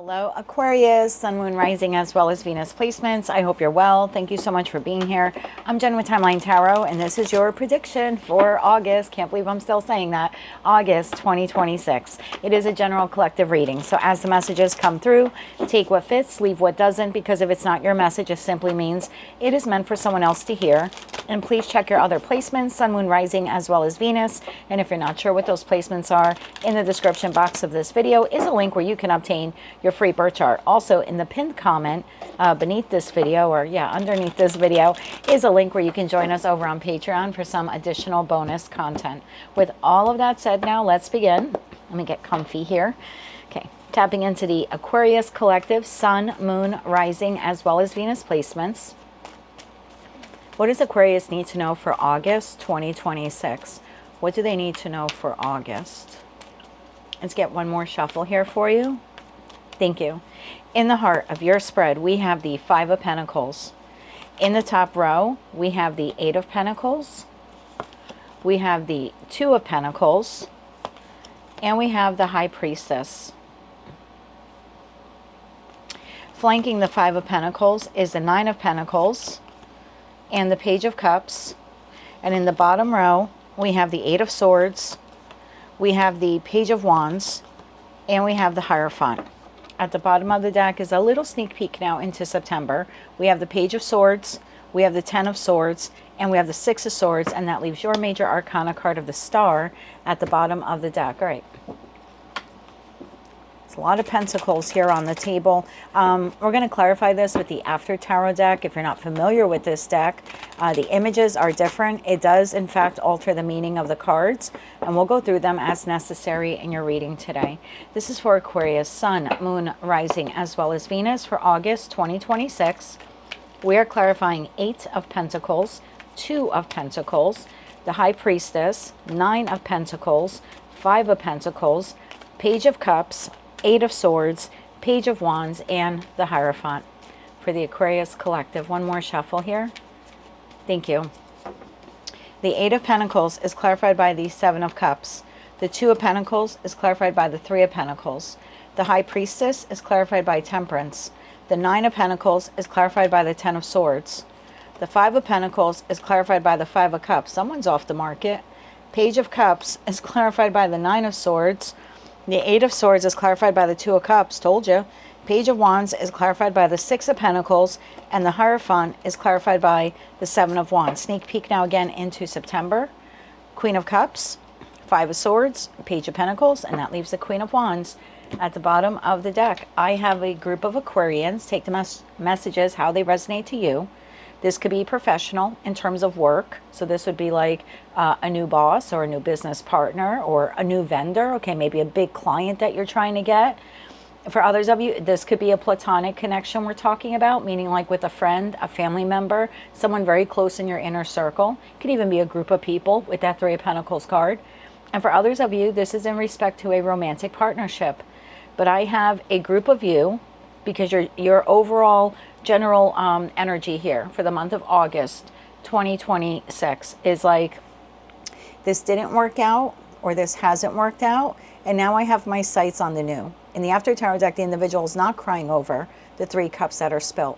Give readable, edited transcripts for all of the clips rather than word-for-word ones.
Hello Aquarius, Sun, Moon, Rising, as well as Venus placements. I hope you're well. Thank you so much for being here. I'm Jen with Timeline Tarot, and this is your prediction for August. Can't believe I'm still saying that. August 2026. It is a general collective reading. So as the messages come through, take what fits, leave what doesn't, because if it's not your message, it simply means it is meant for someone else to hear. And please check your other placements, Sun, Moon, Rising, as well as Venus. And if you're not sure what those placements are, in the description box of this video is a link where you can obtain your free birth chart. Also in the pinned comment beneath this video, or underneath this video, is a link where you can join us over on Patreon for some additional bonus content. With all of that said, now let's begin. Let me get comfy here. Okay, tapping into the Aquarius collective, Sun, Moon, Rising, as well as Venus placements. What does Aquarius need to know for August 2026? What do they need to know for August? Let's get one more shuffle here for you. Thank you. In the heart of your spread, we have the Five of Pentacles. In the top row, we have the Eight of Pentacles. We have the Two of Pentacles. And we have the High Priestess. Flanking the Five of Pentacles is the Nine of Pentacles and the Page of Cups. And in the bottom row, we have the Eight of Swords. We have the Page of Wands. And we have the Hierophant. At the bottom of the deck is a little sneak peek now into September. We have the Page of Swords, we have the Ten of Swords, and we have the Six of Swords, and that leaves your major arcana card of the Star at the bottom of the deck. All right. There's a lot of pentacles here on the table. We're going to clarify this with the After Tarot deck. If you're not familiar with this deck, the images are different. It does, in fact, alter the meaning of the cards, and we'll go through them as necessary in your reading today. This is for Aquarius, Sun, Moon, Rising, as well as Venus for August 2026. We are clarifying Eight of Pentacles, Two of Pentacles, the High Priestess, Nine of Pentacles, Five of Pentacles, Page of Cups, Eight of Swords, Page of Wands, and the Hierophant for the Aquarius collective. One more shuffle here. Thank you. The Eight of Pentacles is clarified by the Seven of Cups. The Two of Pentacles is clarified by the Three of Pentacles. The High Priestess is clarified by Temperance. The Nine of Pentacles is clarified by the Ten of Swords. The Five of Pentacles is clarified by the Five of Cups. Someone's off the market. Page of Cups is clarified by the Nine of Swords. The Eight of Swords is clarified by the Two of Cups. Told you. Page of Wands is clarified by the Six of Pentacles. And the Hierophant is clarified by the Seven of Wands. Sneak peek now again into September. Queen of Cups, Five of Swords, Page of Pentacles, and that leaves the Queen of Wands at the bottom of the deck. I have a group of Aquarians. Take the messages how they resonate to you. This could be professional in terms of work. So this would be like a new boss or a new business partner or a new vendor. Okay, maybe a big client that you're trying to get. For others of you, this could be a platonic connection we're talking about, meaning like with a friend, a family member, someone very close in your inner circle. It could even be a group of people with that Three of Pentacles card. And for others of you, this is in respect to a romantic partnership. But I have a group of you, because your overall general energy here for the month of August 2026 is like, this didn't work out, or this hasn't worked out, and now I have my sights on the new. In the After Tarot deck, the individual is not crying over the Three Cups that are spilt.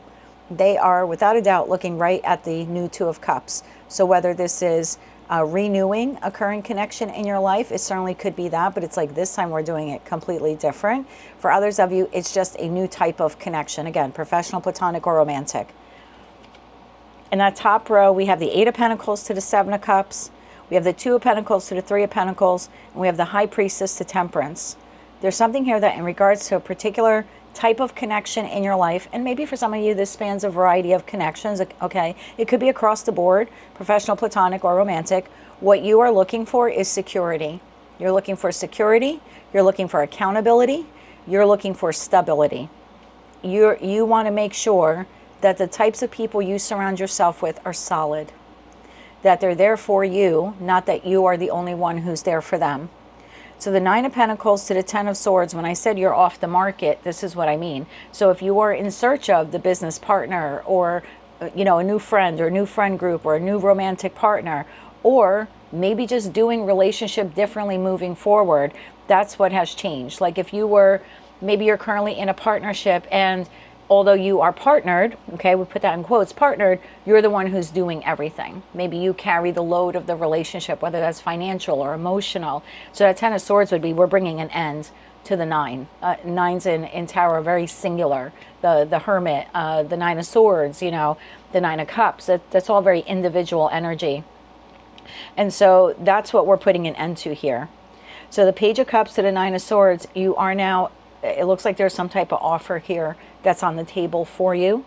They are, without a doubt, looking right at the new Two of Cups. So whether this is renewing a current connection in your life, it certainly could be that, but it's like this time we're doing it completely different. For others of you, it's just a new type of connection. Again, professional, platonic, or romantic. In that top row, we have the Eight of Pentacles to the Seven of Cups. We have the Two of Pentacles to the Three of Pentacles. And we have the High Priestess to Temperance. There's something here that in regards to a particular type of connection in your life, and maybe for some of you this spans a variety of connections, okay? It could be across the board, professional, platonic, or romantic. What you are looking for is security. You're looking for security. You're looking for accountability. You're looking for stability. You want to make sure that the types of people you surround yourself with are solid, that they're there for you, not that you are the only one who's there for them. So the Nine of Pentacles to the Ten of Swords, when I said you're off the market, this is what I mean. So if you are in search of the business partner, or a new friend, or a new friend group, or a new romantic partner, or maybe just doing relationship differently moving forward, that's what has changed. Like if you were maybe you're currently in a partnership, and although you are partnered, okay, we put that in quotes, partnered, you're the one who's doing everything. Maybe you carry the load of the relationship, whether that's financial or emotional. So that 10 of Swords would be, we're bringing an end to the 9. Nines in tarot are very singular. The Hermit, the 9 of Swords, you know, the 9 of Cups. That's all very individual energy. And so that's what we're putting an end to here. So the Page of Cups to the 9 of Swords, you are now, it looks like there's some type of offer here that's on the table for you.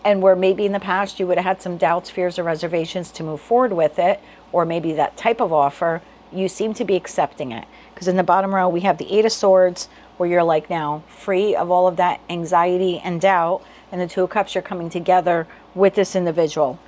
And where maybe in the past you would have had some doubts, fears, or reservations to move forward with it, or maybe that type of offer, you seem to be accepting it. Because in the bottom row, we have the 8 of Swords, where you're like now free of all of that anxiety and doubt. And the 2 of Cups, you're coming together with this individual.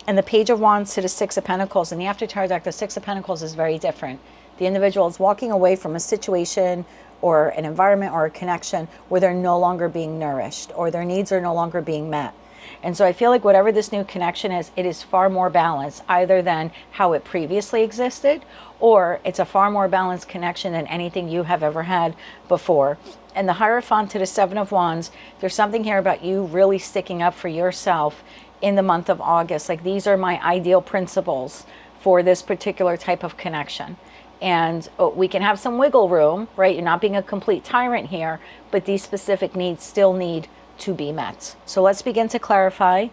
And the Page of Wands to the 6 of Pentacles. In the After Tarot deck, the 6 of Pentacles is very different. The individual is walking away from a situation or an environment or a connection where they're no longer being nourished or their needs are no longer being met. And so I feel like whatever this new connection is, it is far more balanced either than how it previously existed, or it's a far more balanced connection than anything you have ever had before. And the Hierophant to the 7 of Wands, there's something here about you really sticking up for yourself in the month of August. Like, these are my ideal principles for this particular type of connection. And we can have some wiggle room, right? You're not being a complete tyrant here, but these specific needs still need to be met. So let's begin to clarify.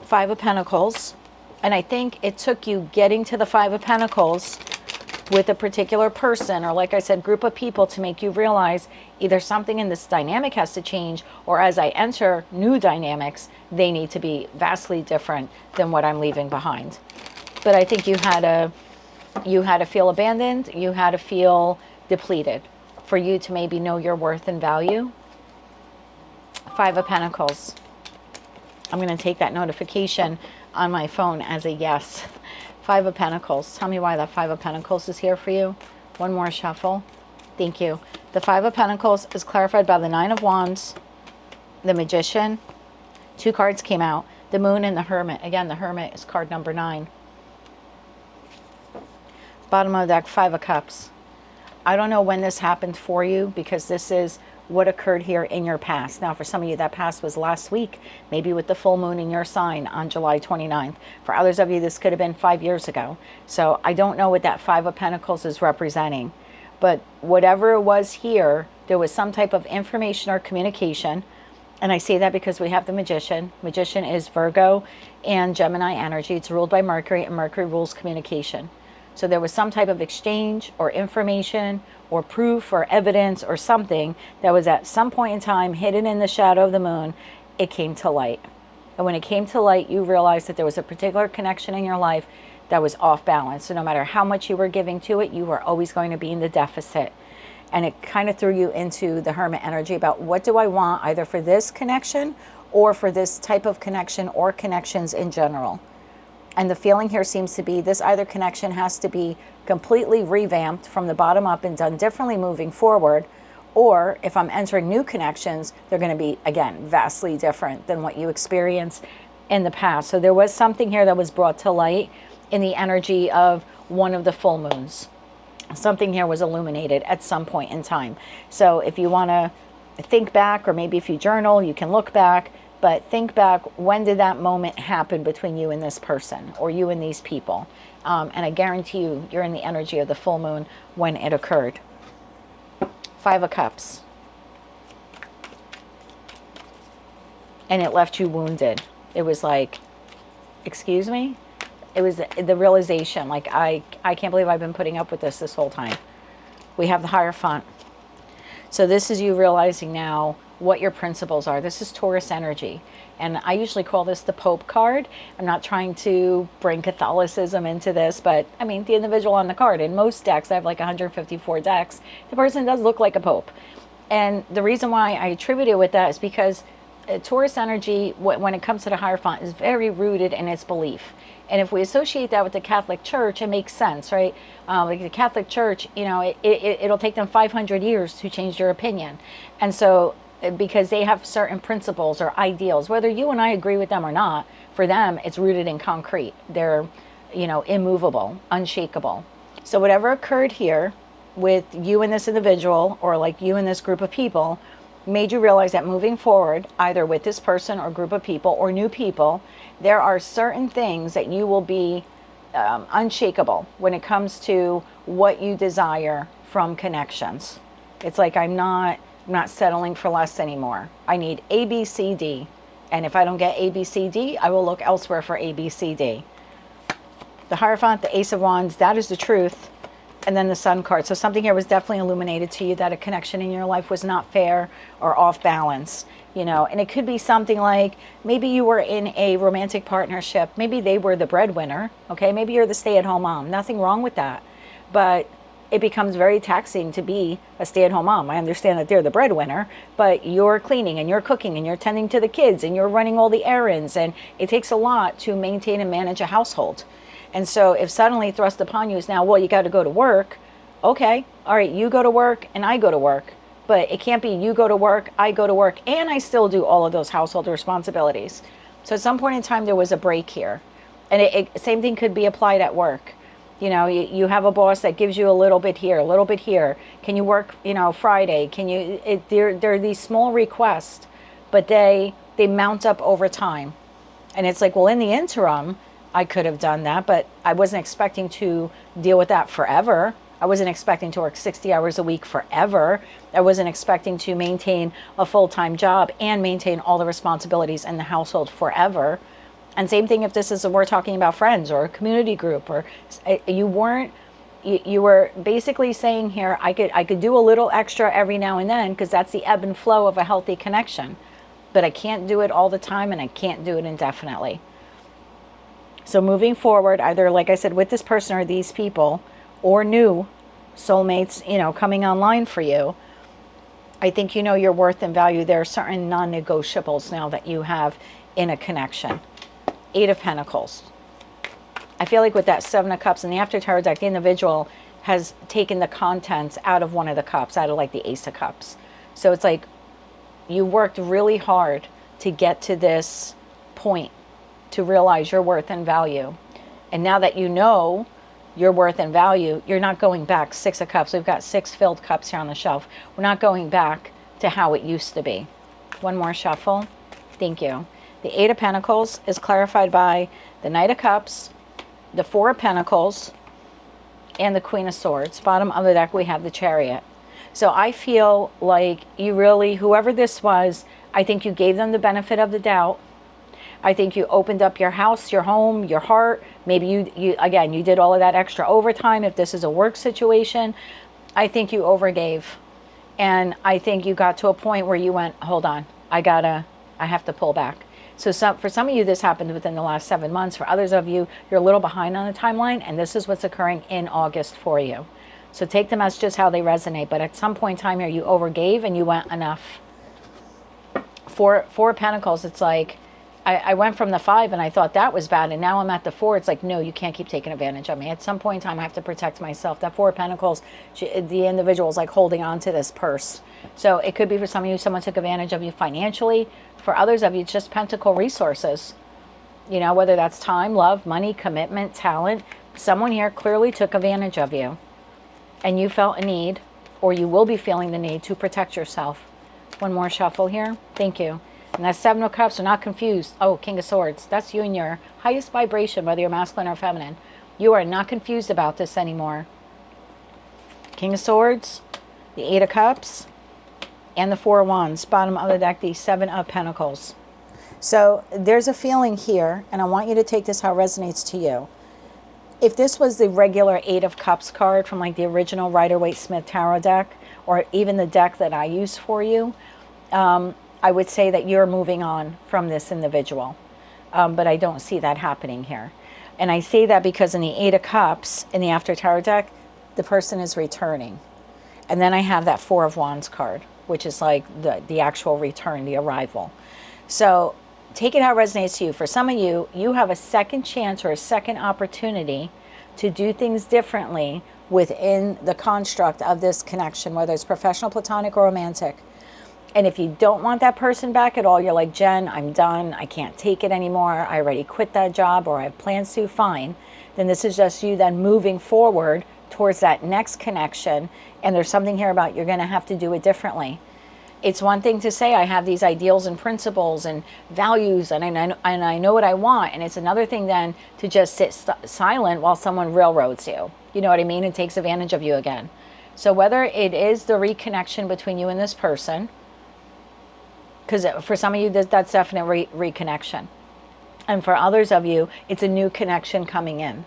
5 of Pentacles. And I think it took you getting to the 5 of Pentacles with a particular person, or like I said, group of people, to make you realize either something in this dynamic has to change, or as I enter new dynamics, they need to be vastly different than what I'm leaving behind. But I think you had to feel abandoned, you had to feel depleted for you to maybe know your worth and value. 5 of Pentacles. I'm going to take that notification on my phone as a yes. 5 of Pentacles. Tell me why that 5 of Pentacles is here for you. One more shuffle. Thank you. The 5 of Pentacles is clarified by the 9 of Wands, the Magician. 2 cards came out. The Moon and the Hermit. Again, the Hermit is card number 9. Bottom of the deck, 5 of Cups. I don't know when this happened for you, because this is what occurred here in your past. Now, for some of you, that past was last week, maybe with the full moon in your sign on July 29th. For others of you, this could have been 5 years ago. So I don't know what that 5 of Pentacles is representing. But whatever it was here, there was some type of information or communication. And I say that because we have the Magician. Magician is Virgo and Gemini energy. It's ruled by Mercury, and Mercury rules communication. So there was some type of exchange or information or proof or evidence or something that was at some point in time hidden in the shadow of the moon. It came to light. And when it came to light, you realized that there was a particular connection in your life that was off balance. So no matter how much you were giving to it, you were always going to be in the deficit. And it kind of threw you into the Hermit energy about, what do I want either for this connection or for this type of connection or connections in general. And the feeling here seems to be this either connection has to be completely revamped from the bottom up and done differently moving forward, or if I'm entering new connections, they're going to be, again, vastly different than what you experienced in the past. So there was something here that was brought to light in the energy of one of the full moons. Something here was illuminated at some point in time. So if you want to think back, or maybe if you journal, you can look back. But think back, when did that moment happen between you and this person, or you and these people? And I guarantee you, you're in the energy of the full moon when it occurred. 5 of Cups. And it left you wounded. It was like, excuse me? It was the realization, like, I can't believe I've been putting up with this whole time. We have the Hierophant. So this is you realizing now what your principles are. This is Taurus energy. And I usually call this the Pope card. I'm not trying to bring Catholicism into this, but I mean, the individual on the card. In most decks, I have like 154 decks. The person does look like a Pope. And the reason why I attribute it with that is because Taurus energy, when it comes to the Hierophant, is very rooted in its belief. And if we associate that with the Catholic Church, it makes sense, right? Like the Catholic Church, you know, it'll take them 500 years to change their opinion. And so, because they have certain principles or ideals, whether you and I agree with them or not, for them, it's rooted in concrete. They're, you know, immovable, unshakable. So whatever occurred here, with you and this individual, or like you and this group of people, made you realize that moving forward, either with this person or group of people or new people, there are certain things that you will be unshakable when it comes to what you desire from connections. It's like, I'm not settling for less anymore. I need A, B, C, D. And if I don't get A, B, C, D, I will look elsewhere for A, B, C, D. The Hierophant, the Ace of Wands, that is the truth. And then the Sun card. So something here was definitely illuminated to you, that a connection in your life was not fair or off balance. You know, and it could be something like, maybe you were in a romantic partnership. Maybe they were the breadwinner. Okay, maybe you're the stay-at-home mom. Nothing wrong with that. But it becomes very taxing to be a stay-at-home mom. I understand that they're the breadwinner, but you're cleaning and you're cooking and you're tending to the kids and you're running all the errands. And it takes a lot to maintain and manage a household. And so if suddenly thrust upon you is now, well, you got to go to work. Okay, all right, you go to work and I go to work. But it can't be you go to work, I go to work, and I still do all of those household responsibilities. So at some point in time, there was a break here. And same thing could be applied at work. You know, you have a boss that gives you a little bit here, a little bit here. Can you work, you know, Friday? Can you, there are these small requests, but they mount up over time. And it's like, well, in the interim, I could have done that, but I wasn't expecting to deal with that forever. I wasn't expecting to work 60 hours a week forever. I wasn't expecting to maintain a full-time job and maintain all the responsibilities in the household forever. And same thing if this is, we're talking about friends or a community group, or you were basically saying here, I could do a little extra every now and then because that's the ebb and flow of a healthy connection. But I can't do it all the time and I can't do it indefinitely. So moving forward, either, like I said, with this person or these people, or new soulmates, you know, coming online for you, I think you know your worth and value. There are certain non-negotiables now that you have in a connection. Eight of Pentacles. I feel like with that Seven of Cups in the After Tarot deck, the individual has taken the contents out of one of the cups, out of like the Ace of Cups. So it's like you worked really hard to get to this point, to realize your worth and value. And now that you know your worth and value, you're not going back. Six of Cups. We've got 6 filled cups here on the shelf. We're not going back to how it used to be. One more shuffle. Thank you. The Eight of Pentacles is clarified by the Knight of Cups, the Four of Pentacles, and the Queen of Swords. Bottom of the deck, we have the Chariot. So I feel like you really, whoever this was, I think you gave them the benefit of the doubt. I think you opened up your house, your home, your heart. Maybe you again, you did all of that extra overtime. If this is a work situation, I think you overgave. And I think you got to a point where you went, hold on, I have to pull back. So for some of you, this happened within the last 7 months. For others of you, you're a little behind on the timeline, and this is what's occurring in August for you. So take them as just how they resonate. But at some point in time here, you overgave and you went enough. Four of Pentacles, it's like, I went from the 5 and I thought that was bad, and now I'm at the 4. It's like, no, you can't keep taking advantage of me. At some point in time, I have to protect myself. That 4 of Pentacles, the individual is like holding on to this purse. So it could be for some of you, someone took advantage of you financially. For others of you, it's just pentacle resources. You know, whether that's time, love, money, commitment, talent. Someone here clearly took advantage of you. And you felt a need, or you will be feeling the need to protect yourself. One more shuffle here. Thank you. And that's Seven of Cups. So not confused. Oh, King of Swords. That's you and your highest vibration, whether you're masculine or feminine. You are not confused about this anymore. King of Swords, the Eight of Cups, and the Four of Wands. Bottom of the deck, the Seven of Pentacles. So there's a feeling here, and I want you to take this how it resonates to you. If this was the regular Eight of Cups card from like the original Rider-Waite-Smith Tarot deck, or even the deck that I use for you, I would say that you're moving on from this individual. But I don't see that happening here. And I say that because in the Eight of Cups, in the After Tarot deck, the person is returning. And then I have that Four of Wands card, which is like the actual return, the arrival. So take it how it resonates to you. For some of you, you have a second chance or a second opportunity to do things differently within the construct of this connection, whether it's professional, platonic, or romantic. And if you don't want that person back at all, you're like, Jen, I'm done. I can't take it anymore. I already quit that job, or I have plans to, fine. Then this is just you then moving forward towards that next connection. And there's something here about you're going to have to do it differently. It's one thing to say, I have these ideals and principles and values, and I know what I want. And it's another thing then to just sit silent while someone railroads you. You know what I mean? And takes advantage of you again. So whether it is the reconnection between you and this person, because for some of you, that's definitely reconnection. And for others of you, it's a new connection coming in.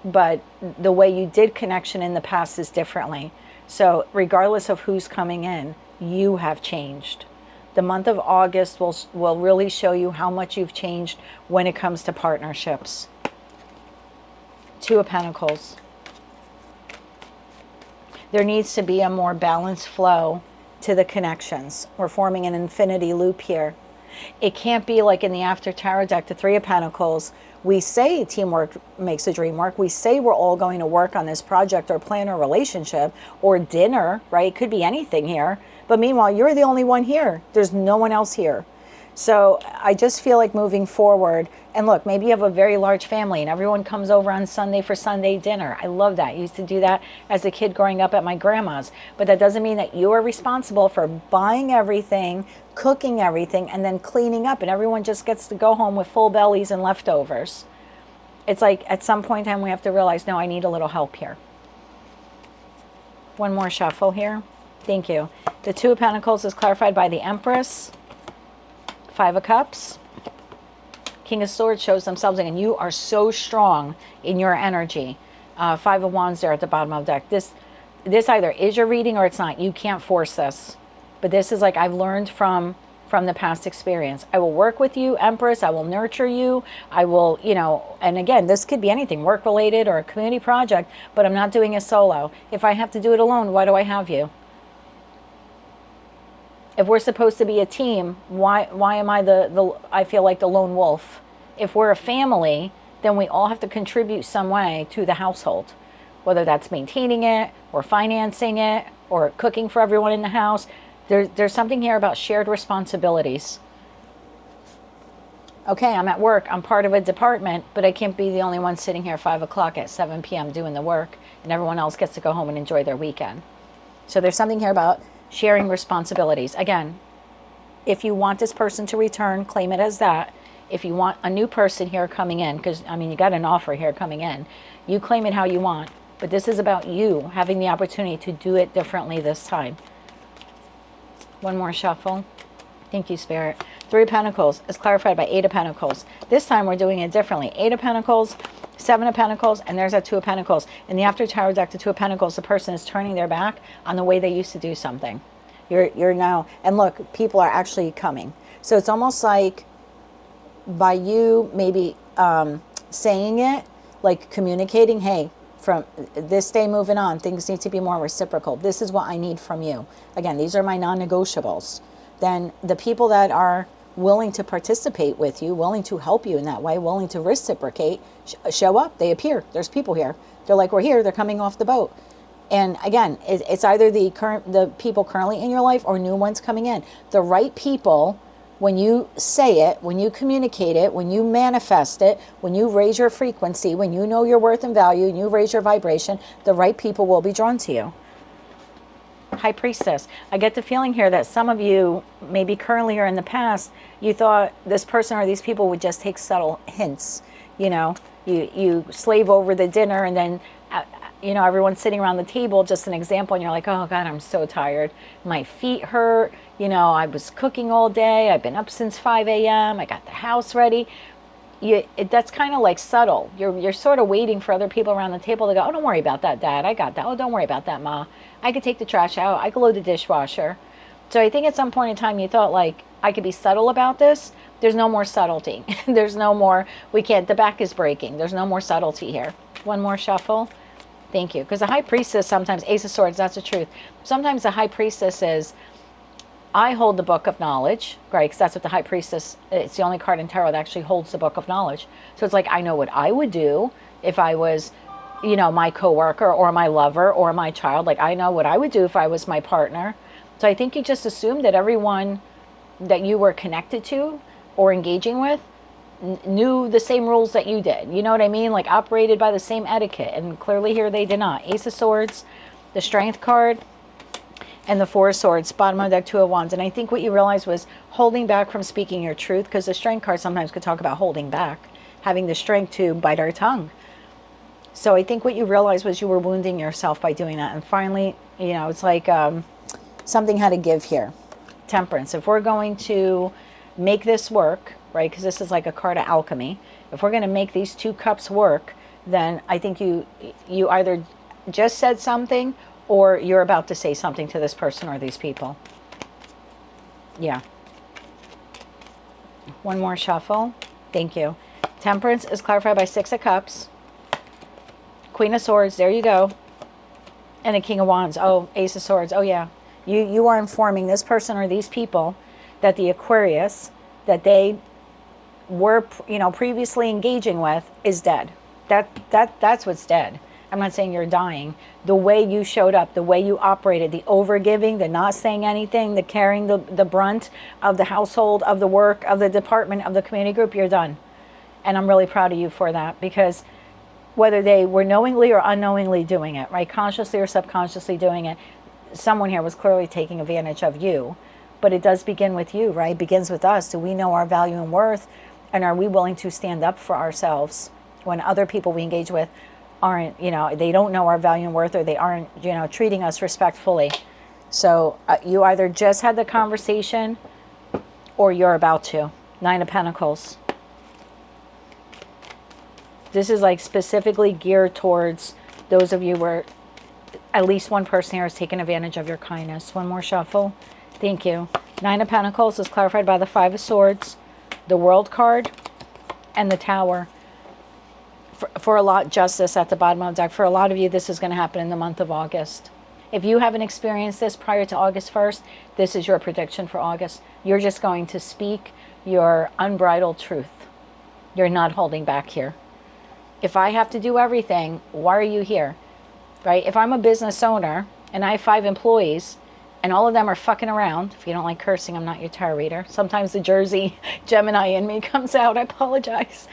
But the way you did connection in the past is differently. So regardless of who's coming in, you have changed. The month of August will really show you how much you've changed when it comes to partnerships. Two of Pentacles. There needs to be a more balanced flow to the connections. We're forming an infinity loop here. It can't be like in the After Tarot deck, the Three of Pentacles. We say teamwork makes the dream work. We say we're all going to work on this project or plan or relationship or dinner, right? It could be anything here. But meanwhile, you're the only one here. There's no one else here. So I just feel like moving forward, and look, maybe you have a very large family and everyone comes over on Sunday for Sunday dinner. I love that. I used to do that as a kid growing up at my grandma's. But that doesn't mean that you are responsible for buying everything, cooking everything, and then cleaning up, and everyone just gets to go home with full bellies and leftovers. It's like at some point in time we have to realize, no, I need a little help here. One more shuffle here. Thank you. The Two of Pentacles is clarified by the Empress. Five of Cups. King of Swords shows themselves again. You are so strong in your energy. Five of Wands there at the bottom of the deck. This either is your reading or it's not. You can't force this. But this is like I've learned from the past experience. I will work with you, Empress. I will nurture you. I will, and again, this could be anything, work related or a community project, but I'm not doing it solo. If I have to do it alone, why do I have you? If we're supposed to be a team, why am I I feel like the lone wolf? If we're a family, then we all have to contribute some way to the household, whether that's maintaining it or financing it or cooking for everyone in the house. There's something here about shared responsibilities. Okay, I'm at work, I'm part of a department, but I can't be the only one sitting here 5 o'clock at 7 p.m. doing the work, and everyone else gets to go home and enjoy their weekend. So there's something here about sharing responsibilities. Again, if you want this person to return, claim it as that. If you want a new person here coming in, because, you got an offer here coming in, you claim it how you want. But this is about you having the opportunity to do it differently this time. One more shuffle. Thank you, Spirit. Three of Pentacles is clarified by Eight of Pentacles. This time we're doing it differently. Eight of Pentacles, Seven of Pentacles, and there's that Two of Pentacles. In the After Tarot deck, the Two of Pentacles, the person is turning their back on the way they used to do something. You're now, and look, people are actually coming. So it's almost like by you maybe saying it, like communicating, hey, from this day moving on, things need to be more reciprocal. This is what I need from you. Again, these are my non-negotiables. Then the people that are willing to participate with you, willing to help you in that way, willing to reciprocate, show up. They appear. There's people here. They're like, we're here. They're coming off the boat. And again, it's either the people currently in your life or new ones coming in. The right people, when you say it, when you communicate it, when you manifest it, when you raise your frequency, when you know your worth and value, and you raise your vibration, the right people will be drawn to you. High Priestess. I get the feeling here that some of you, maybe currently or in the past, you thought this person or these people would just take subtle hints. You slave over the dinner and then, everyone's sitting around the table, just an example, and you're like, oh God, I'm so tired. My feet hurt. I was cooking all day. I've been up since 5 a.m. I got the house ready. That's kind of like subtle. You're sort of waiting for other people around the table to go, oh, don't worry about that, Dad. I got that. Oh, don't worry about that, Ma. I could take the trash out. I could load the dishwasher. So I think at some point in time you thought, like, I could be subtle about this. There's no more subtlety. There's no more, the back is breaking. There's no more subtlety here. One more shuffle. Thank you. Because the High Priestess sometimes, Ace of Swords, that's the truth. Sometimes the High Priestess is, I hold the book of knowledge, right? Because that's what the High Priestess, it's the only card in tarot that actually holds the book of knowledge. So it's like, I know what I would do if I was, my coworker or my lover or my child. Like, I know what I would do if I was my partner. So I think you just assumed that everyone that you were connected to or engaging with knew the same rules that you did. You know what I mean? Like operated by the same etiquette. And clearly here they did not. Ace of Swords, the Strength card, and the Four of Swords, bottom of the deck, Two of Wands. And I think what you realized was holding back from speaking your truth, because the Strength card sometimes could talk about holding back, having the strength to bite our tongue. So I think what you realized was you were wounding yourself by doing that. And finally, you know, it's like something had to give here. Temperance. If we're going to make this work, right, because this is like a card of alchemy, if we're going to make these two cups work, then I think you either just said something or you're about to say something to this person or these people. Yeah. One more shuffle. Thank you. Temperance is clarified by Six of Cups. Queen of Swords, there you go. And a King of Wands. Oh, Ace of Swords. Oh, yeah. You are informing this person or these people that the Aquarius that they were, you know, previously engaging with is dead. That's what's dead. I'm not saying you're dying. The way you showed up, the way you operated, the overgiving, the not saying anything, the carrying the brunt of the household, of the work, of the department, of the community group, you're done. And I'm really proud of you for that, because whether they were knowingly or unknowingly doing it, right, consciously or subconsciously doing it, someone here was clearly taking advantage of you. But it does begin with you, right? It begins with us. Do we know our value and worth? And are we willing to stand up for ourselves when other people we engage with aren't, you know, they don't know our value and worth, or they aren't, you know, treating us respectfully? So you either just had the conversation or you're about to. Nine of Pentacles. This is like specifically geared towards those of you where at least one person here has taken advantage of your kindness. One more shuffle. Thank you. Nine of Pentacles is clarified by the Five of Swords, the World card, and the Tower. For a lot, Justice at the bottom of the deck. For a lot of you, this is going to happen in the month of August. If you haven't experienced this prior to August 1st, this is your prediction for August. You're just going to speak your unbridled truth. You're not holding back here. If I have to do everything, why are you here? Right? If I'm a business owner and I have 5 employees and all of them are fucking around, if you don't like cursing, I'm not your tarot reader. Sometimes the Jersey Gemini in me comes out. I apologize.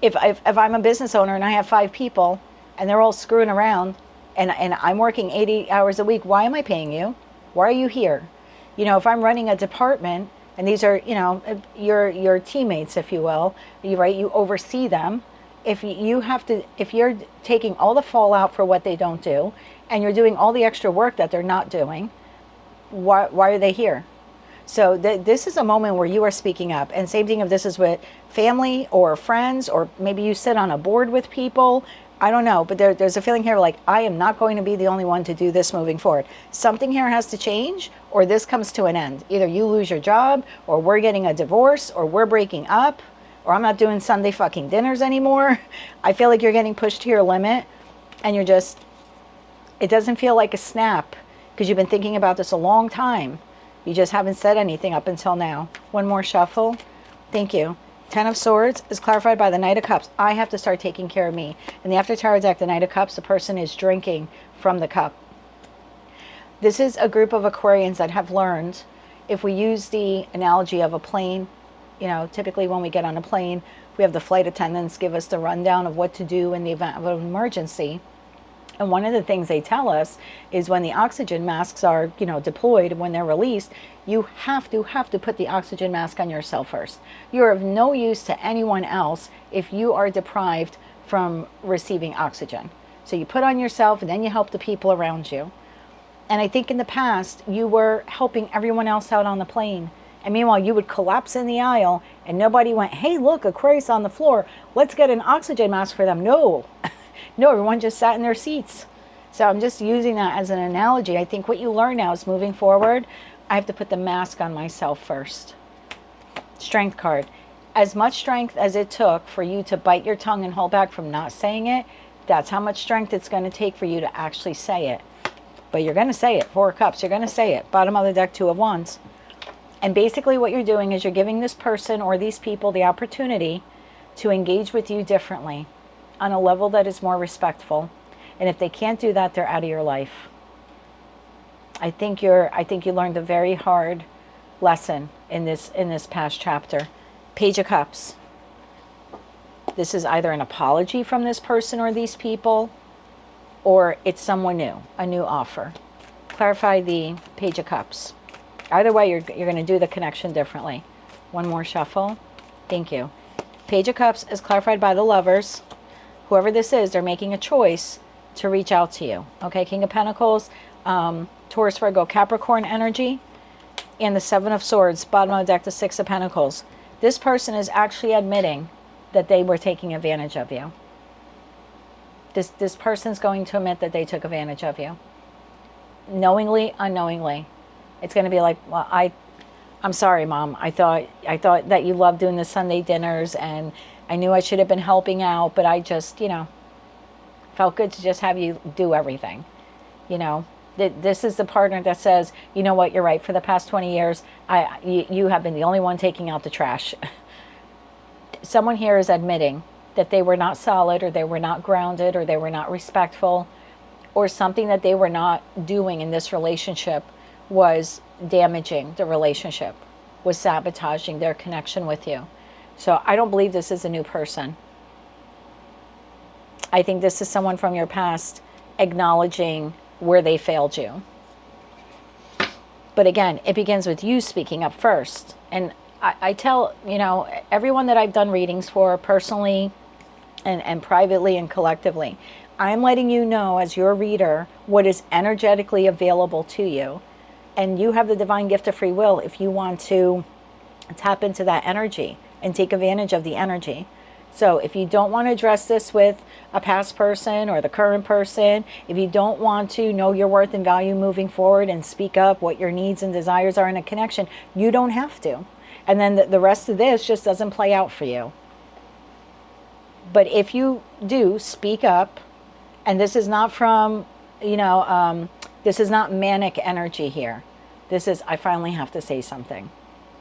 If I'm a business owner and I have 5 people and they're all screwing around and I'm working 80 hours a week, why am I paying you? Why are you here? You know, if I'm running a department and these are, you know, your teammates, if you will, you oversee them. If you're taking all the fallout for what they don't do and you're doing all the extra work that they're not doing, why are they here? So this is a moment where you are speaking up. And same thing if this is with family or friends, or maybe you sit on a board with people. I don't know, but there's a feeling here like, I am not going to be the only one to do this moving forward. Something here has to change, or this comes to an end. Either you lose your job, or we're getting a divorce, or we're breaking up, or I'm not doing Sunday fucking dinners anymore. I feel like you're getting pushed to your limit, and you're just, it doesn't feel like a snap, because you've been thinking about this a long time. You just haven't said anything up until now. One more shuffle. Thank you. Ten of Swords is clarified by the Knight of Cups. I have to start taking care of me. In the After Tarot deck, the Knight of Cups, the person is drinking from the cup. This is a group of Aquarians that have learned, if we use the analogy of a plane, you know, typically when we get on a plane, we have the flight attendants give us the rundown of what to do in the event of an emergency. And one of the things they tell us is when the oxygen masks are, you know, deployed, when they're released, you have to put the oxygen mask on yourself first. You're of no use to anyone else if you are deprived from receiving oxygen. So you put on yourself and then you help the people around you. And I think in the past, you were helping everyone else out on the plane. And meanwhile, you would collapse in the aisle and nobody went, hey, look, Aquarius on the floor. Let's get an oxygen mask for them. No. No, everyone just sat in their seats. So I'm just using that as an analogy. I think what you learn now is moving forward, I have to put the mask on myself first. Strength card. As much strength as it took for you to bite your tongue and hold back from not saying it, that's how much strength it's going to take for you to actually say it. But you're going to say it. 4 of Cups, you're going to say it. Bottom of the deck, 2 of Wands. And basically what you're doing is you're giving this person or these people the opportunity to engage with you differently, on a level that is more respectful. And if they can't do that, they're out of your life. I think you learned a very hard lesson in this past chapter. Page of Cups. This is either an apology from this person or these people, or it's someone new, a new offer. Clarify the Page of Cups. Either way, you're going to do the connection differently. One more shuffle. Thank you. Page of Cups is clarified by the Lovers. Whoever this is, they're making a choice to reach out to you. Okay, King of Pentacles, Taurus, Virgo, Capricorn energy, and the Seven of Swords, bottom of the deck, the Six of Pentacles. This person is actually admitting that they were taking advantage of you. This person's going to admit that they took advantage of you. Knowingly, unknowingly. It's going to be like, well, I'm sorry, Mom. I thought that you loved doing the Sunday dinners, and I knew I should have been helping out, but I just, felt good to just have you do everything. This is the partner that says, you know what, you're right. For the past 20 years, you have been the only one taking out the trash. Someone here is admitting that they were not solid, or they were not grounded, or they were not respectful, or something that they were not doing in this relationship was damaging the relationship, was sabotaging their connection with you. So I don't believe this is a new person. I think this is someone from your past acknowledging where they failed you. But again, it begins with you speaking up first. And I tell, everyone that I've done readings for personally and privately and collectively, I'm letting you know as your reader what is energetically available to you. And you have the divine gift of free will if you want to tap into that energy and take advantage of the energy. So if you don't want to address this with a past person or the current person, if you don't want to know your worth and value moving forward and speak up what your needs and desires are in a connection, you don't have to. And then the rest of this just doesn't play out for you. But if you do speak up, and this is not from, this is not manic energy here. This is, I finally have to say something.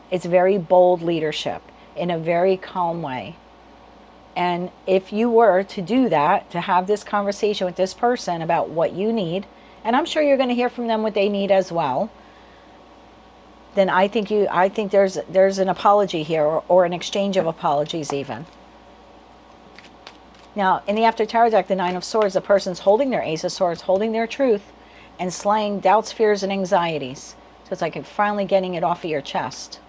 It's very bold leadership in a very calm way. And if you were to do that, to have this conversation with this person about what you need, and I'm sure you're going to hear from them what they need as well, then I think there's an apology here, or an exchange of apologies even. Now, in the After Tarot deck, the Nine of Swords, the person's holding their Ace of Swords, holding their truth, and slaying doubts, fears, and anxieties. So it's like you're finally getting it off of your chest.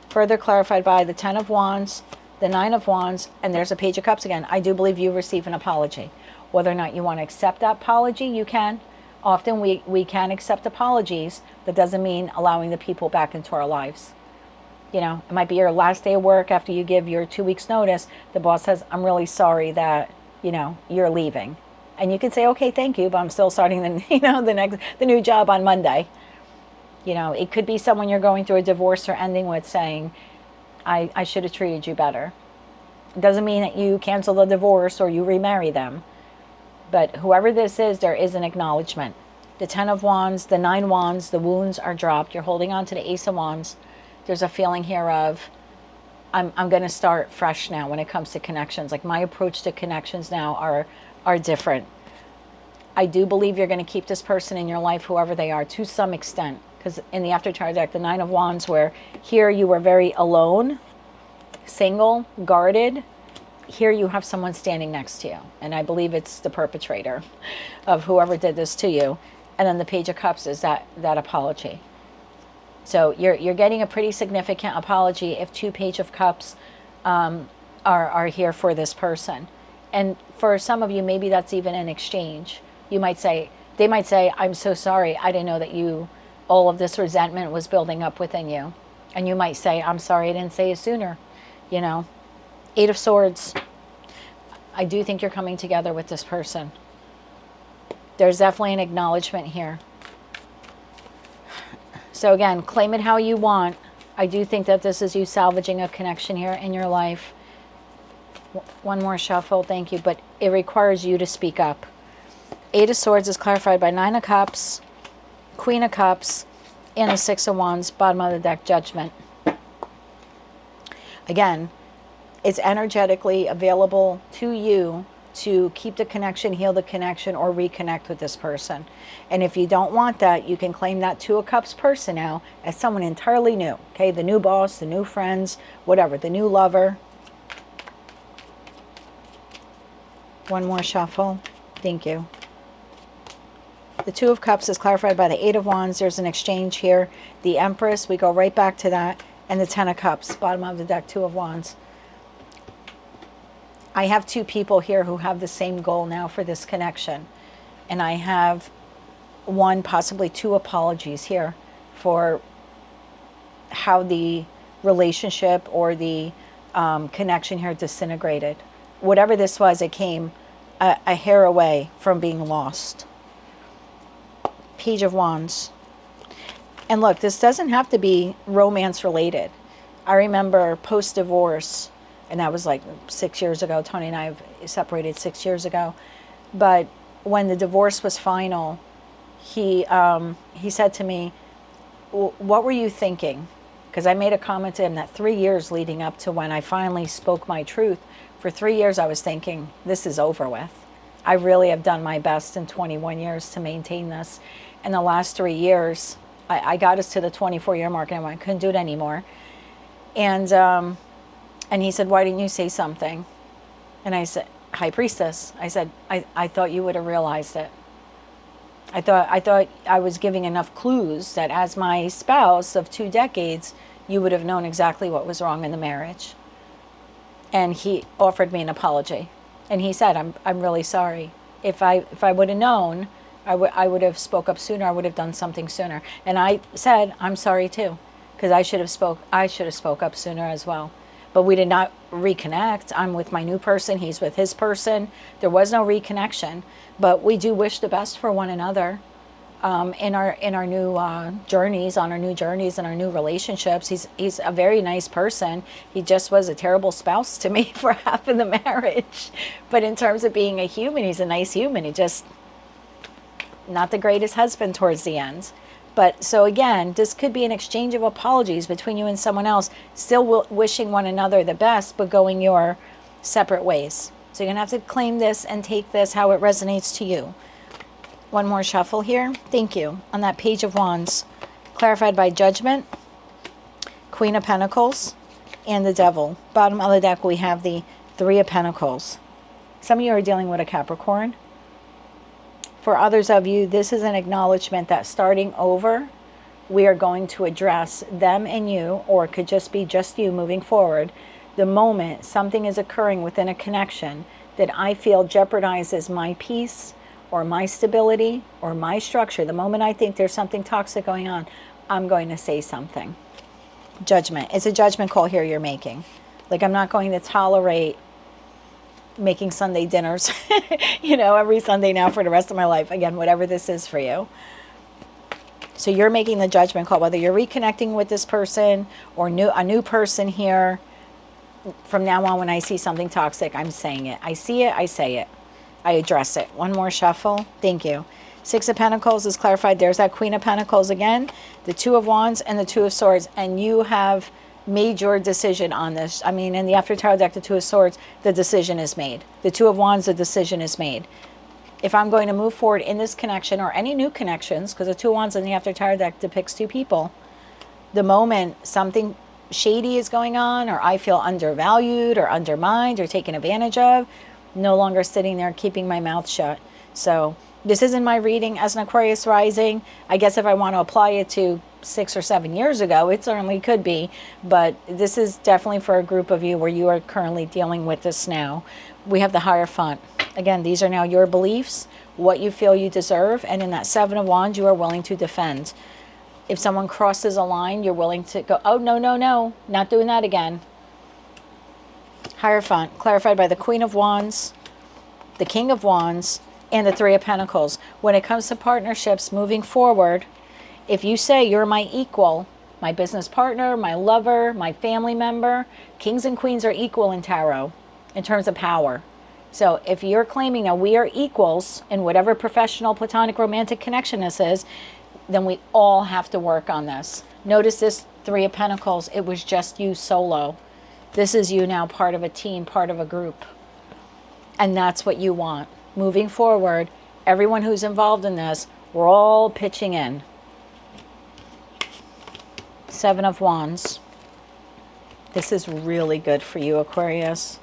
Further clarified by the Ten of Wands, the Nine of Wands, and there's a Page of Cups again. I do believe you receive an apology. Whether or not you want to accept that apology, you can. Often we can accept apologies. That doesn't mean allowing the people back into our lives. It might be your last day of work after you give your 2 weeks notice. The boss says, I'm really sorry that, you're leaving. And you can say, okay, thank you, but I'm still starting the new job on Monday. It could be someone you're going through a divorce or ending with saying, I should have treated you better. It doesn't mean that you cancel the divorce or you remarry them. But whoever this is, there is an acknowledgement. The Ten of Wands, the Nine Wands, the wounds are dropped. You're holding on to the Ace of Wands. There's a feeling here of, I'm going to start fresh now when it comes to connections. Like my approach to connections now are different. I do believe you're going to keep this person in your life, whoever they are, to some extent. Because in the After Tarot deck, the Nine of Wands, where here you were very alone, single, guarded. Here you have someone standing next to you. And I believe it's the perpetrator of whoever did this to you. And then the Page of Cups is that apology. So you're getting a pretty significant apology if two Page of Cups are here for this person. And for some of you, maybe that's even an exchange. They might say, I'm so sorry. I didn't know that all of this resentment was building up within you. And you might say, I'm sorry I didn't say it sooner. Eight of Swords. I do think you're coming together with this person. There's definitely an acknowledgement here. So again, claim it how you want. I do think that this is you salvaging a connection here in your life. One more shuffle, thank you. But it requires you to speak up. Eight of Swords is clarified by Nine of Cups, Queen of Cups, and the Six of Wands, bottom of the deck, Judgment. Again, it's energetically available to you to keep the connection, heal the connection, or reconnect with this person. And if you don't want that, you can claim that Two of Cups person now as someone entirely new. Okay, the new boss, the new friends, whatever, the new lover. One more shuffle. Thank you. The Two of Cups is clarified by the Eight of Wands. There's an exchange here. The Empress, we go right back to that. And the Ten of Cups, bottom of the deck, Two of Wands. I have two people here who have the same goal now for this connection. And I have one, possibly two apologies here for how the relationship or the connection here disintegrated. Whatever this was, it came a hair away from being lost. Page of Wands. And look, this doesn't have to be romance related. I remember post-divorce, and that was like 6 years ago. Tony and I have separated 6 years ago. But when the divorce was final, he said to me, what were you thinking? Because I made a comment to him that 3 years leading up to when I finally spoke my truth, for 3 years I was thinking, this is over with. I really have done my best in 21 years to maintain this. In the last 3 years, I got us to the 24-year mark, and I couldn't do it anymore. And he said, why didn't you say something? And I said, High Priestess, I said, I thought you would have realized it. I thought I was giving enough clues that as my spouse of 2 decades, you would have known exactly what was wrong in the marriage. And he offered me an apology. And he said, I'm really sorry. If I would have known, I would have spoke up sooner. I would have done something sooner. And I said, I'm sorry too, because I should have spoke up sooner as well. But we did not reconnect. I'm with my new person. He's with his person. There was no reconnection. But we do wish the best for one another in our new journeys, on our new journeys and our new relationships. He's a very nice person. He just was a terrible spouse to me for half of the marriage. But in terms of being a human, he's a nice human. He just not the greatest husband towards the end. But so again, this could be an exchange of apologies between you and someone else, still wishing one another the best, but going your separate ways. So you're going to have to claim this and take this how it resonates to you. One more shuffle here. Thank you. On that Page of Wands, clarified by Judgment, Queen of Pentacles, and the Devil. Bottom of the deck, we have the Three of Pentacles. Some of you are dealing with a Capricorn. For others of you, this is an acknowledgement that starting over, we are going to address them and you, or it could just be just you moving forward. The moment something is occurring within a connection that I feel jeopardizes my peace or my stability or my structure, the moment I think there's something toxic going on, I'm going to say something. Judgment. It's a judgment call here you're making. Like, I'm not going to tolerate making Sunday dinners, every Sunday now for the rest of my life. Again, whatever this is for you. So you're making the judgment call, whether you're reconnecting with this person or a new person here. From now on, when I see something toxic, I'm saying it. I see it, I say it. I address it. One more shuffle. Thank you. Six of Pentacles is clarified. There's that Queen of Pentacles again, the Two of Wands and the Two of Swords. And you have made your decision on this. I mean, in the After Tarot deck, the Two of Swords, the decision is made. The Two of Wands, the decision is made. If I'm going to move forward in this connection or any new connections, because the Two of Wands in the After Tarot deck depicts two people, the moment something shady is going on, or I feel undervalued or undermined or taken advantage of, no longer sitting there keeping my mouth shut. So this isn't my reading as an Aquarius rising. I guess if I want to apply it to 6 or 7 years ago, it certainly could be. But this is definitely for a group of you where you are currently dealing with this now. We have the Hierophant. Again, these are now your beliefs, what you feel you deserve. And in that Seven of Wands, you are willing to defend. If someone crosses a line, you're willing to go, oh, no, no, no, not doing that again. Hierophant, clarified by the Queen of Wands, the King of Wands, and the Three of Pentacles. When it comes to partnerships moving forward, if you say you're my equal, my business partner, my lover, my family member, kings and queens are equal in tarot in terms of power. So if you're claiming that we are equals in whatever professional, platonic, romantic connection this is, then we all have to work on this. Notice this Three of Pentacles, it was just you solo. This is you now part of a team, part of a group. And that's what you want. Moving forward, everyone who's involved in this, we're all pitching in. 7 of Wands. This is really good for you, Aquarius.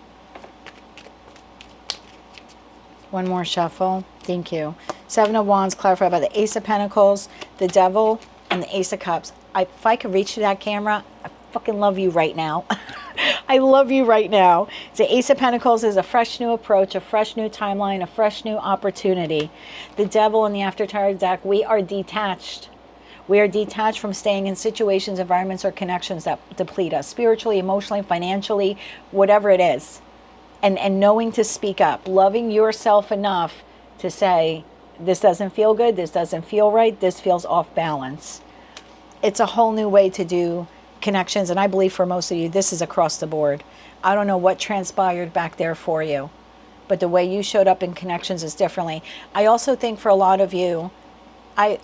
One more shuffle. Thank you. 7 of Wands clarified by the Ace of Pentacles, the Devil, and the Ace of Cups. If I could reach to that camera, I fucking love you right now. I love you right now. The Ace of Pentacles is a fresh new approach, a fresh new timeline, a fresh new opportunity. The Devil in the After Tarot deck, we are detached. We are detached from staying in situations, environments, or connections that deplete us spiritually, emotionally, financially, whatever it is. And knowing to speak up, loving yourself enough to say, this doesn't feel good, this doesn't feel right, this feels off balance. It's a whole new way to do connections, and I believe for most of you, this is across the board. I don't know what transpired back there for you, but the way you showed up in connections is differently. I also think for a lot of you, I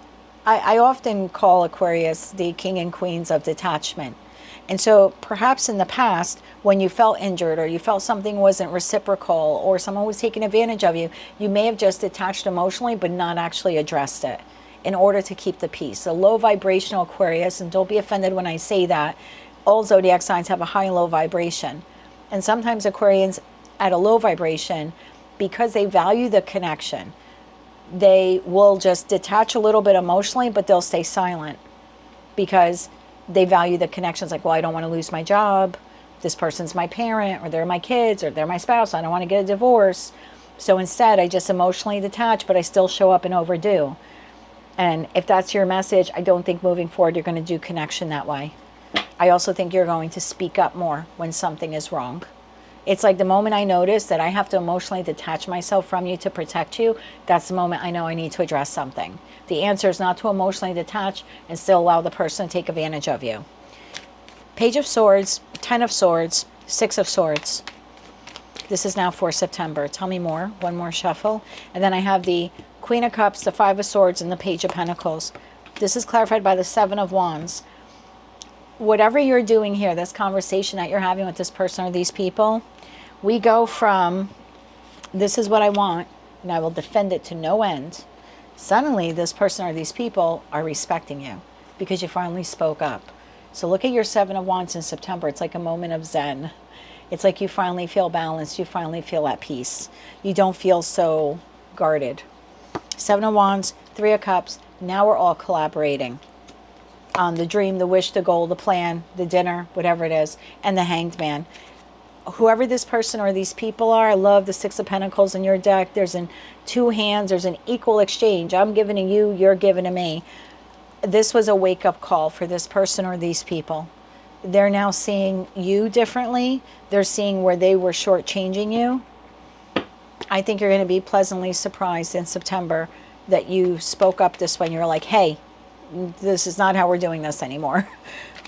often call Aquarius the king and queens of detachment. And so perhaps in the past, when you felt injured or you felt something wasn't reciprocal or someone was taking advantage of you, you may have just detached emotionally but not actually addressed it in order to keep the peace. A low vibrational Aquarius, and don't be offended when I say that, all zodiac signs have a high and low vibration. And sometimes Aquarians at a low vibration, because they value the connection, they will just detach a little bit emotionally, but they'll stay silent because they value the connections. Like, well, I don't want to lose my job. This person's my parent, or they're my kids, or they're my spouse. I don't want to get a divorce. So instead, I just emotionally detach, but I still show up and overdo. And if that's your message, I don't think moving forward you're going to do connection that way. I also think you're going to speak up more when something is wrong. It's like the moment I notice that I have to emotionally detach myself from you to protect you, that's the moment I know I need to address something. The answer is not to emotionally detach and still allow the person to take advantage of you. Page of Swords, 10 of Swords, 6 of Swords. This is now for September. Tell me more. One more shuffle. And then I have the Queen of Cups, the 5 of Swords, and the Page of Pentacles. This is clarified by the 7 of Wands. Whatever you're doing here, this conversation that you're having with this person or these people, we go from, this is what I want, and I will defend it to no end. Suddenly, this person or these people are respecting you because you finally spoke up. So look at your 7 of Wands in September. It's like a moment of zen. It's like you finally feel balanced. You finally feel at peace. You don't feel so guarded. 7 of Wands, 3 of Cups. Now we're all collaborating on the dream, the wish, the goal, the plan, the dinner, whatever it is, and the Hanged Man. Whoever this person or these people are, I love the 6 of Pentacles in your deck. There's in 2 hands, there's an equal exchange. I'm giving to you, you're giving to me. This was a wake-up call for this person or these people. They're now seeing you differently. They're seeing where they were shortchanging you. I think you're going to be pleasantly surprised in September that you spoke up this way. You're like, hey, this is not how we're doing this anymore.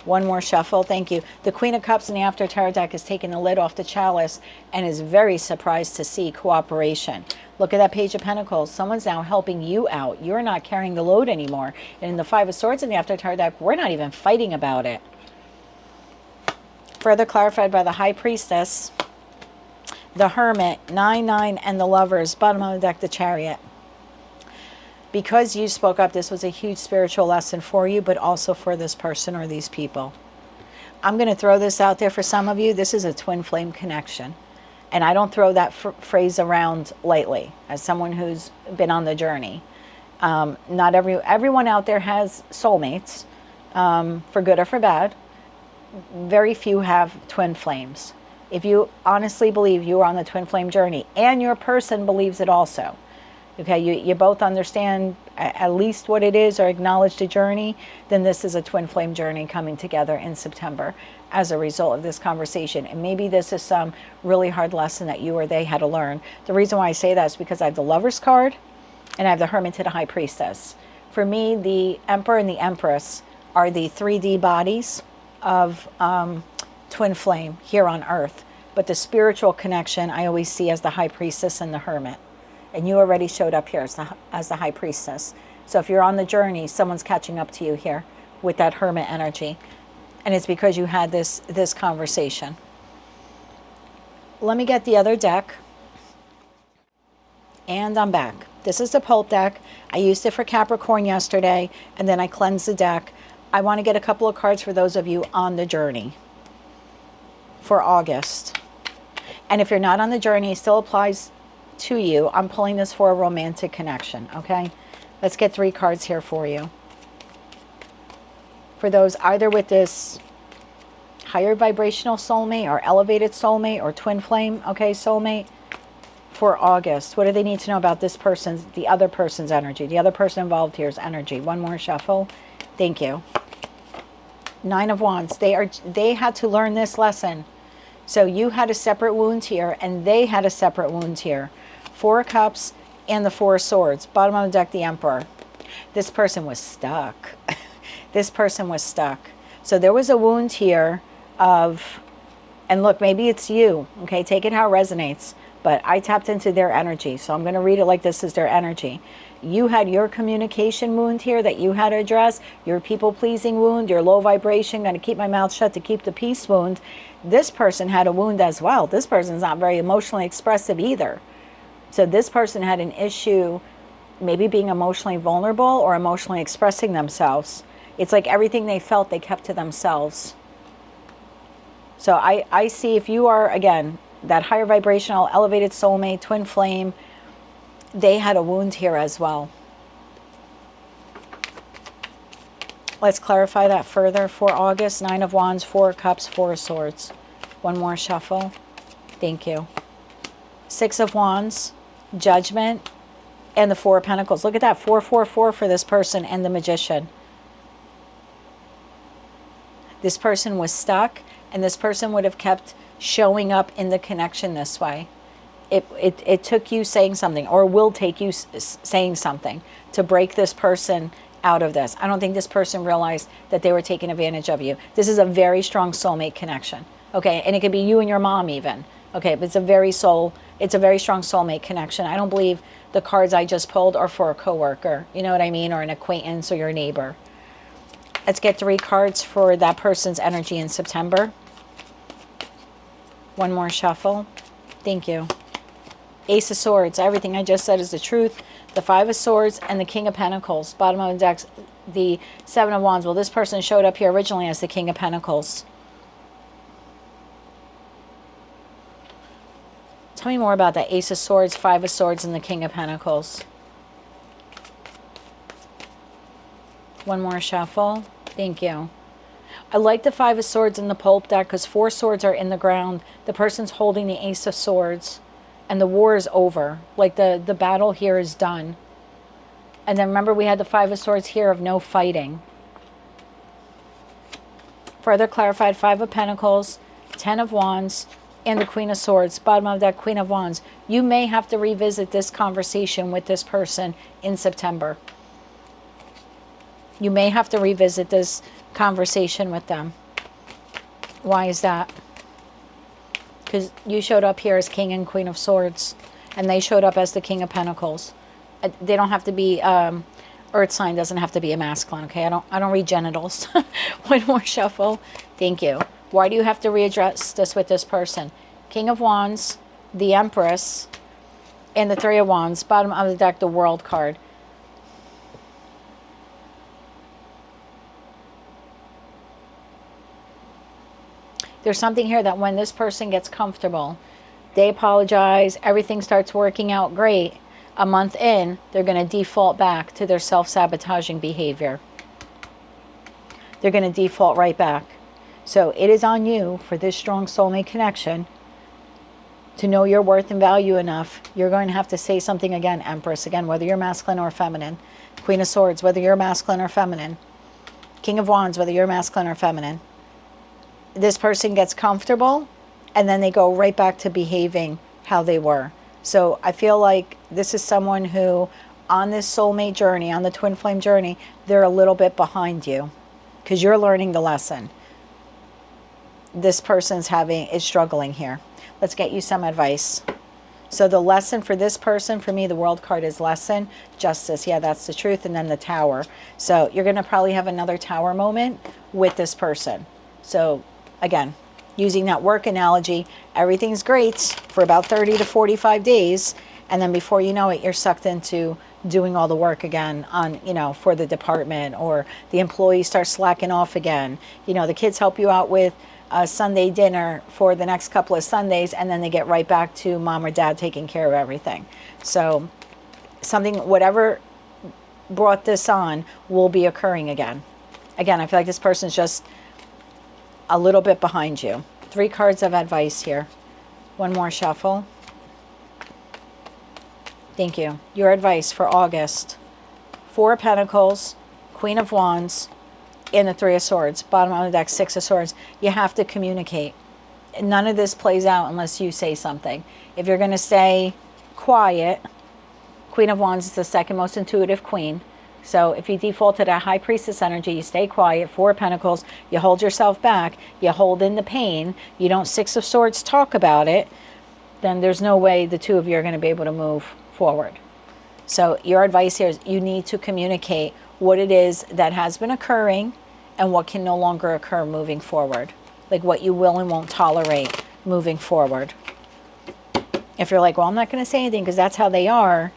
One more shuffle. Thank you. The Queen of Cups in the After Tarot deck is taking the lid off the chalice and is very surprised to see cooperation. Look at that Page of Pentacles. Someone's now helping you out. You're not carrying the load anymore. And in the 5 of Swords in the After Tarot deck, we're not even fighting about it. Further clarified by the High Priestess, the Hermit, 9, and the Lovers. Bottom of the deck, the Chariot. Because you spoke up, this was a huge spiritual lesson for you, but also for this person or these people. I'm going to throw this out there for some of you. This is a twin flame connection. And I don't throw that phrase around lightly as someone who's been on the journey. Not everyone out there has soulmates, for good or for bad. Very few have twin flames. If you honestly believe you are on the twin flame journey and your person believes it also, okay, you both understand at least what it is or acknowledge the journey, then this is a twin flame journey coming together in September as a result of this conversation. And maybe this is some really hard lesson that you or they had to learn. The reason why I say that is because I have the Lovers card and I have the Hermit to the High Priestess. For me, the Emperor and the Empress are the 3D bodies of twin flame here on Earth. But the spiritual connection I always see as the High Priestess and the Hermit. And you already showed up here as the High Priestess. So if you're on the journey, someone's catching up to you here with that Hermit energy. And it's because you had this conversation. Let me get the other deck. And I'm back. This is the pulp deck. I used it for Capricorn yesterday, and then I cleansed the deck. I want to get a couple of cards for those of you on the journey for August. And if you're not on the journey, it still applies to you. I'm pulling this for a romantic connection, okay? Let's get 3 cards here for you. For those either with this higher vibrational soulmate or elevated soulmate or twin flame, okay, soulmate, for August. What do they need to know about this person's, the other person's energy? The other person involved here's energy. One more shuffle. Thank you. 9 of Wands. They had to learn this lesson. So you had a separate wound here, and they had a separate wound here. 4 of Cups and the 4 of Swords. Bottom of the deck, the Emperor. This person was stuck. This person was stuck. So there was a wound here of, and look, maybe it's you. Okay, take it how it resonates. But I tapped into their energy, so I'm going to read it like this is their energy. You had your communication wound here that you had to address, your people-pleasing wound, your low vibration, going to keep my mouth shut to keep the peace wound. This person had a wound as well. This person's not very emotionally expressive either. So this person had an issue maybe being emotionally vulnerable or emotionally expressing themselves. It's like everything they felt, they kept to themselves. So I see if you are, again, that higher vibrational, elevated soulmate, twin flame, they had a wound here as well. Let's clarify that further for August. 9 of Wands, 4 of Cups, 4 of Swords. One more shuffle. Thank you. 6 of Wands, Judgment, and the 4 of Pentacles. Look at that, 444 for this person and the Magician. This person was stuck, and this person would have kept showing up in the connection this way. It took you saying something, or will take you saying something to break this person out of this. I don't think this person realized that they were taking advantage of you. This is a very strong soulmate connection, okay? And it could be you and your mom even, okay? But it's a very strong soulmate connection. I don't believe the cards I just pulled are for a coworker, you know what I mean, or an acquaintance or your neighbor. Let's get 3 cards for that person's energy in September. One more shuffle. Thank you. Ace of Swords. Everything I just said is the truth. The 5 of Swords and the King of Pentacles. Bottom of the deck, the 7 of Wands. Well, this person showed up here originally as the King of Pentacles. Tell me more about that Ace of Swords, 5 of Swords, and the King of Pentacles. One more shuffle. Thank you. I like the 5 of Swords in the pulp deck because 4 swords are in the ground. The person's holding the Ace of Swords. And the war is over. Like the battle here is done. And then remember we had the 5 of Swords here of no fighting. Further clarified, 5 of Pentacles, 10 of Wands, and the Queen of Swords. Bottom of that, Queen of Wands. You may have to revisit this conversation with this person in September. You may have to revisit this conversation with them. Why is that? Because you showed up here as King and Queen of Swords, and they showed up as the King of Pentacles. They don't have to be earth sign, doesn't have to be a masculine, okay? I don't read genitals. One more shuffle. Thank you. Why do you have to readdress this with this person? King of Wands, the Empress, and the 3 of Wands. Bottom of the deck, the World card. There's something here that when this person gets comfortable, they apologize, everything starts working out great. A month in, they're going to default back to their self-sabotaging behavior. They're going to default right back. So it is on you for this strong soulmate connection to know your worth and value enough. You're going to have to say something again, Empress. Again, whether you're masculine or feminine. Queen of Swords, whether you're masculine or feminine. King of Wands, whether you're masculine or feminine. This person gets comfortable and then they go right back to behaving how they were. So I feel like this is someone who on this soulmate journey, on the twin flame journey, they're a little bit behind you because you're learning the lesson. This person's is struggling here. Let's get you some advice. So the lesson for this person, for me, the World card is lesson, justice. Yeah, that's the truth. And then the Tower. So you're going to probably have another Tower moment with this person. So again, using that work analogy, everything's great for about 30 to 45 days. And then before you know it, you're sucked into doing all the work again on, you know, for the department, or the employees start slacking off again. You know, the kids help you out with Sunday dinner for the next couple of Sundays, and then they get right back to mom or dad taking care of everything. So something, whatever brought this on, will be occurring again. Again, I feel like this person's just a little bit behind you. 3 cards of advice here. One more shuffle. Thank you. Your advice for August. 4 of Pentacles, Queen of Wands, and the 3 of Swords. Bottom of the deck, 6 of Swords. You have to communicate. None of this plays out unless you say something. If you're going to stay quiet, Queen of Wands is the second most intuitive queen. So if you default to that High Priestess energy, you stay quiet. 4 of Pentacles, you hold yourself back. You hold in the pain. You don't 6 of Swords talk about it. Then there's no way the two of you are going to be able to move forward. So your advice here is you need to communicate what it is that has been occurring and what can no longer occur moving forward. Like what you will and won't tolerate moving forward. If you're like, well, I'm not going to say anything because that's how they are,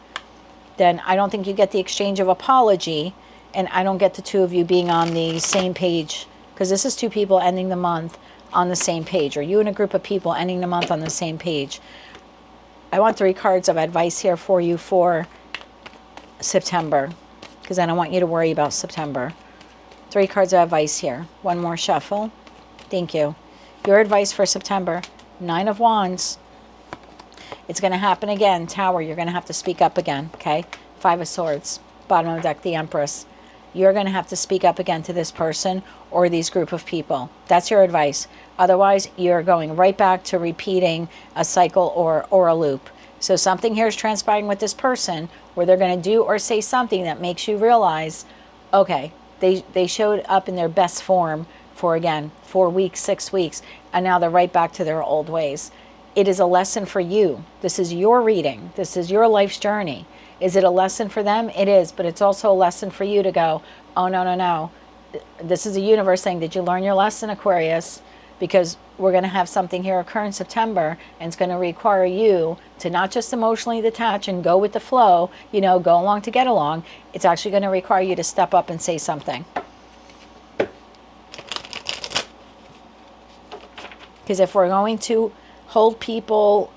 then I don't think you get the exchange of apology, and I don't get the two of you being on the same page, because this is 2 people ending the month on the same page, or you and a group of people ending the month on the same page. I want 3 cards of advice here for you for September, because I don't want you to worry about September. 3 cards of advice here. One more shuffle. Thank you. Your advice for September. 9 of Wands. It's going to happen again. Tower, you're going to have to speak up again, okay? 5 of Swords. Bottom of the deck, the Empress. You're going to have to speak up again to this person or these group of people. That's your advice. Otherwise, you're going right back to repeating a cycle or a loop. So something here is transpiring with this person where they're going to do or say something that makes you realize, okay, they showed up in their best form for, again, 4 weeks, 6 weeks, and now they're right back to their old ways. It is a lesson for you. This is your reading. This is your life's journey. Is it a lesson for them? It is, but it's also a lesson for you to go, oh, no, no, no. This is the universe saying, did you learn your lesson, Aquarius? Because we're going to have something here occur in September, and it's going to require you to not just emotionally detach and go with the flow, you know, go along to get along. It's actually going to require you to step up and say something. Because if we're going to hold people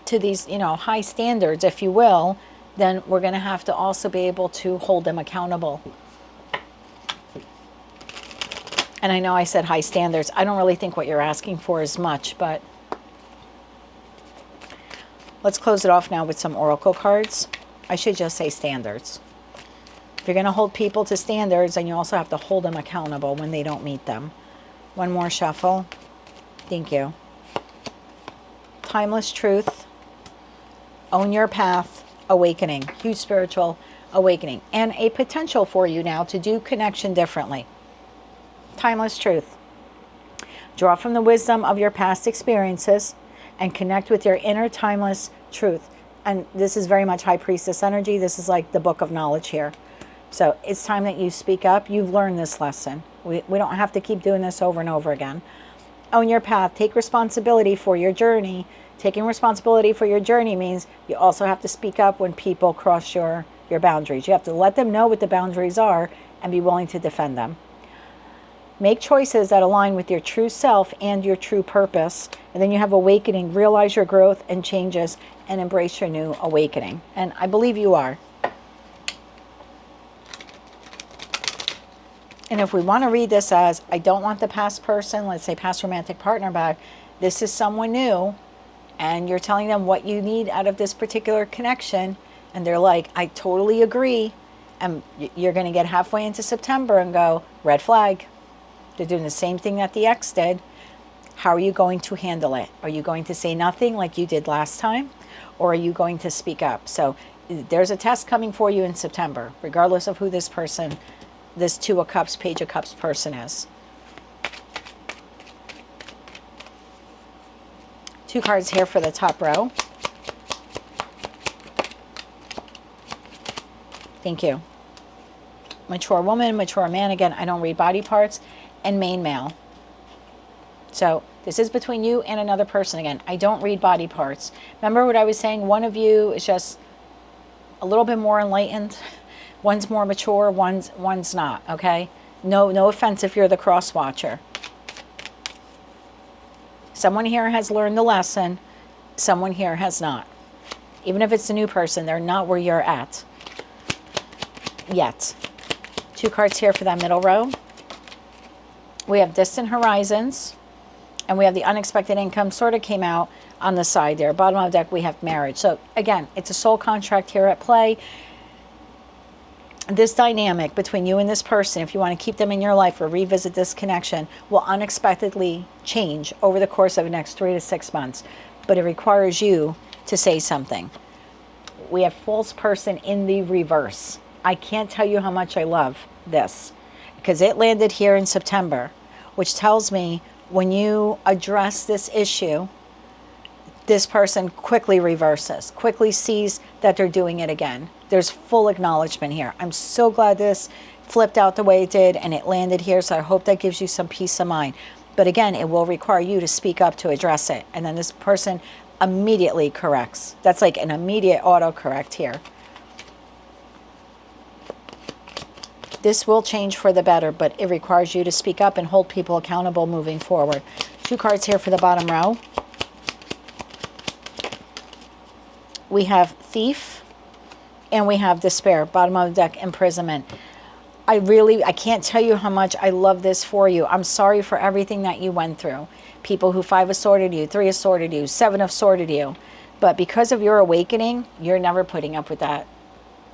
to these, you know, high standards, if you will, then we're going to have to also be able to hold them accountable. And I know I said high standards. I don't really think what you're asking for is much, but let's close it off now with some oracle cards. I should just say standards. If you're going to hold people to standards, then you also have to hold them accountable when they don't meet them. One more shuffle. Thank you. Timeless truth. Own your path. Awakening. Huge spiritual awakening. And a potential for you now to do connection differently. Timeless truth. Draw from the wisdom of your past experiences and connect with your inner timeless truth. And this is very much High Priestess energy. This is like the book of knowledge here. So it's time that you speak up. You've learned this lesson. We don't have to keep doing this over and over again. Own your path. Take responsibility for your journey. Taking responsibility for your journey means you also have to speak up when people cross your boundaries. You have to let them know what the boundaries are and be willing to defend them. Make choices that align with your true self and your true purpose. And then you have awakening. Realize your growth and changes and embrace your new awakening. And I believe you are. And if we want to read this as, I don't want the past person, let's say past romantic partner back, this is someone new, and you're telling them what you need out of this particular connection, and they're like, I totally agree, and you're going to get halfway into September and go, red flag. They're doing the same thing that the ex did. How are you going to handle it? Are you going to say nothing like you did last time, or are you going to speak up? So there's a test coming for you in September, regardless of who this person, this Two of Cups, Page of Cups person is. 2 cards here for the top row. Thank you. Mature woman, mature man. Again, I don't read body parts. And main male. So This is between you and another person. Again, I don't read body parts. Remember what I was saying? One of you is just a little bit more enlightened. One's more mature, one's not, okay? No offense if you're the cross watcher. Someone here has learned the lesson. Someone here has not. Even if it's a new person, they're not where you're at yet. 2 cards here for that middle row. We have distant horizons, and we have the unexpected income. Sort of came out on the side there. Bottom of the deck, we have marriage. So again, it's a soul contract here at play. This dynamic between you and this person, if you want to keep them in your life or revisit this connection, will unexpectedly change over the course of the next 3 to 6 months. But it requires you to say something. We have false person in the reverse. I can't tell you how much I love this, because it landed here in September, which tells me when you address this issue, this person quickly reverses, quickly sees that they're doing it again. There's full acknowledgement here. I'm so glad this flipped out the way it did and it landed here, so I hope that gives you some peace of mind. But again, it will require you to speak up to address it. And then this person immediately corrects. That's like an immediate autocorrect here. This will change for the better, but it requires you to speak up and hold people accountable moving forward. 2 cards here for the bottom row. We have thief and we have despair. Bottom of the deck, imprisonment. I can't tell you how much I love this for you. I'm sorry for everything that you went through. People who 5 assorted you, 3 assorted you, 7 assorted you. But because of your awakening, you're never putting up with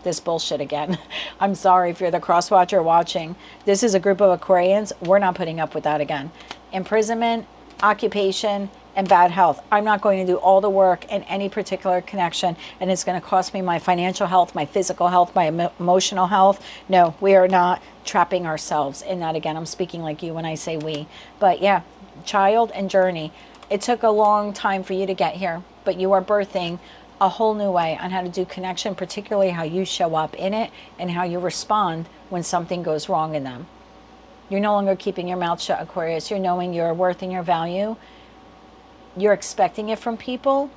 this bullshit again. I'm sorry if you're the cross watcher watching. This is a group of Aquarians. We're not putting up with that again. Imprisonment, occupation, and bad health. I'm not going to do all the work in any particular connection, and it's going to cost me my financial health, my physical health, my emotional health. No, we are not trapping ourselves in that again. I'm speaking like you when I say we. But yeah, child and journey. It took a long time for you to get here, but you are birthing a whole new way on how to do connection, particularly how you show up in it and how you respond when something goes wrong in them. You're no longer keeping your mouth shut, Aquarius. You're knowing your worth and your value. You're expecting it from people,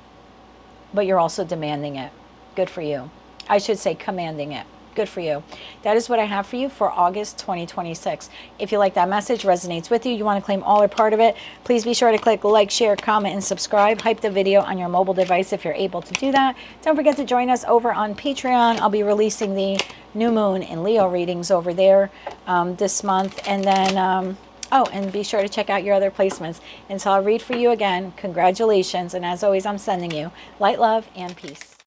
but you're also demanding it. Good for you. I should say commanding it. Good for you. That is what I have for you for August 2026. If you like that message, resonates with you, you want to claim all or part of it, please be sure to click like, share, comment, and subscribe. Hype the video on your mobile device if you're able to do that. Don't forget to join us over on Patreon. I'll be releasing the new moon and Leo readings over there this month. And then, oh, and be sure to check out your other placements. Until I read for you again, congratulations. And as always, I'm sending you light, love, and peace.